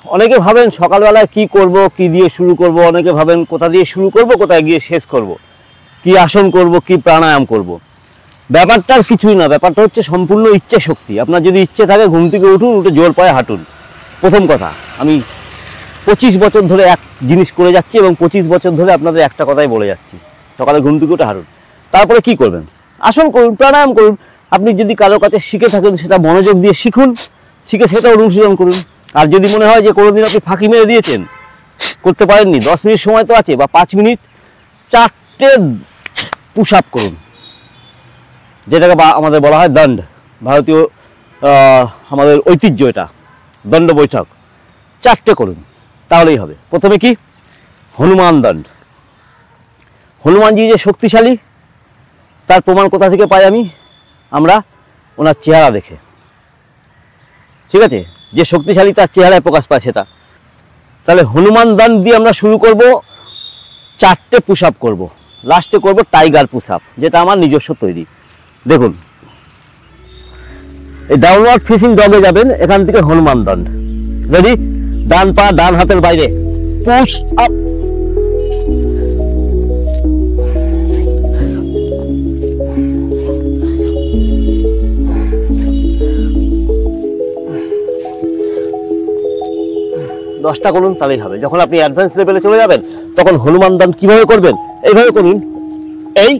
অনেকে ভাবেন সকালবেলায় কি করব, কি দিয়ে শুরু করব, অনেকে ভাবেন কোথা দিয়ে শুরু করব, কোথায় গিয়ে শেষ করব, কি আসন করব, কি প্রাণায়াম করব। ব্যাপারটার কিছুই না, ব্যাপারটা হচ্ছে সম্পূর্ণ ইচ্ছে শক্তি। আপনার যদি ইচ্ছে থাকে ঘুম থেকে উঠুন, উঠে জোর পায়ে হাঁটুন। প্রথম কথা, আমি 25 বছর ধরে এক জিনিস করে যাচ্ছি এবং 25 বছর ধরে আপনাদের একটা কথাই বলে যাচ্ছি, সকালে ঘুম থেকে উঠে হাঁটুন। তারপরে কি করবেন? আসন করুন, প্রাণায়াম করুন। আপনি যদি কারো কাছে শিখে থাকেন সেটা মনোযোগ দিয়ে শিখুন, শিখে সেটা অনুশীলন করুন। আর যদি মনে হয় যে কোনোদিন আপনি ফাঁকি মেরে দিয়েছেন, করতে পারেননি, 10 মিনিট সময় তো আছে বা 5 মিনিট, 4টে পুশ আপ করুন, যেটাকে আমাদের বলা হয় দণ্ড। ভারতীয় আমাদের ঐতিহ্য এটা, দণ্ড বৈঠক। 4টে করুন, তাহলেই হবে। প্রথমে কি? হনুমান দণ্ড। হনুমানজি যে শক্তিশালী তার প্রমাণ কোথা থেকে পাই আমরা ওনার চেহারা দেখে। ঠিক আছে, যে শক্তিশালী তার চেহারায় প্রকাশ পায় সেটা। তাহলে হনুমান দণ্ড দিয়ে আমরা শুরু করব, 4টে পুশ আপ করবো, লাস্টে করব টাইগার পুশ আপ, যেটা আমার নিজস্ব তৈরি। দেখুন, এই ডাউনওয়ার্ড ফেসিং ডগে যাবেন, এখান থেকে হনুমান দণ্ড। রেডি? ডান পা ডান হাতের বাইরে, পুশ আপ। দশটা করুন, তাহলেই হবে। যখন আপনি অ্যাডভান্স লেভেলে চলে যাবেন তখন হনুমান দণ্ড কিভাবে করবেন? এইভাবে করুন। এই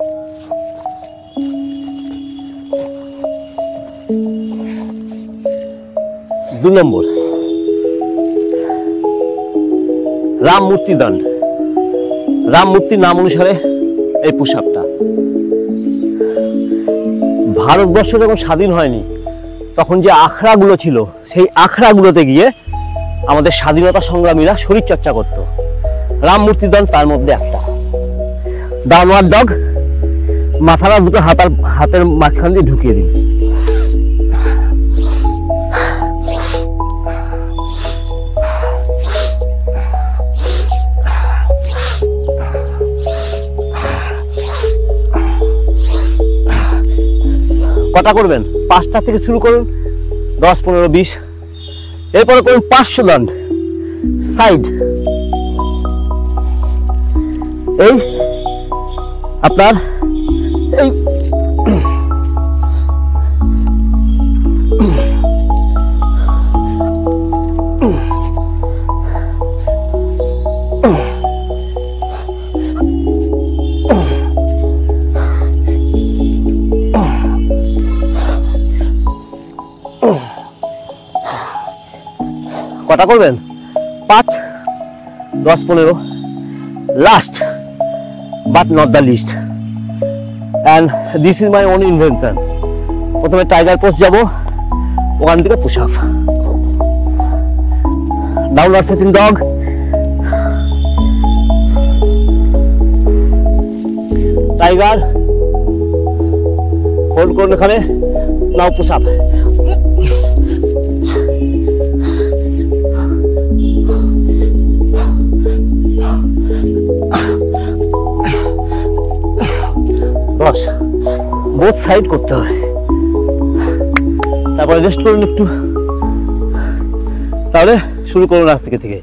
2 নম্বর রাম মূর্তি দণ্ড। রাম মূর্তির নাম অনুসারে এই পুশ আপটা। ভারতবর্ষ যখন স্বাধীন হয়নি তখন যে আখড়াগুলো ছিল, সেই আখড়াগুলোতে গিয়ে আমাদের স্বাধীনতা সংগ্রামীরা শরীর চর্চা করত। রাম মূর্তি দণ্ড তার মধ্যে একটা। ডাউনওয়ার্ড ডগ, মাথাটা দুটো হাতের মাঝখান দিয়ে ঢুকিয়ে দিন। কটা করবেন? 5টা থেকে শুরু করুন, 10, 15, 20। এরপরে করুন 500 দণ্ড সাইড। এই আপনার এই কটা করবেন? 5, 10, 15। Last but not the least, and this is my own invention. প্রথমে টাইগার পোজ যাব, ওখান থেকে push up, downward facing dog, tiger, hold করুন এখানে, now push up. Both side করতে হবে, তারপরে রেস্ট করুন একটু। তাহলে শুরু করুন আজ থেকে।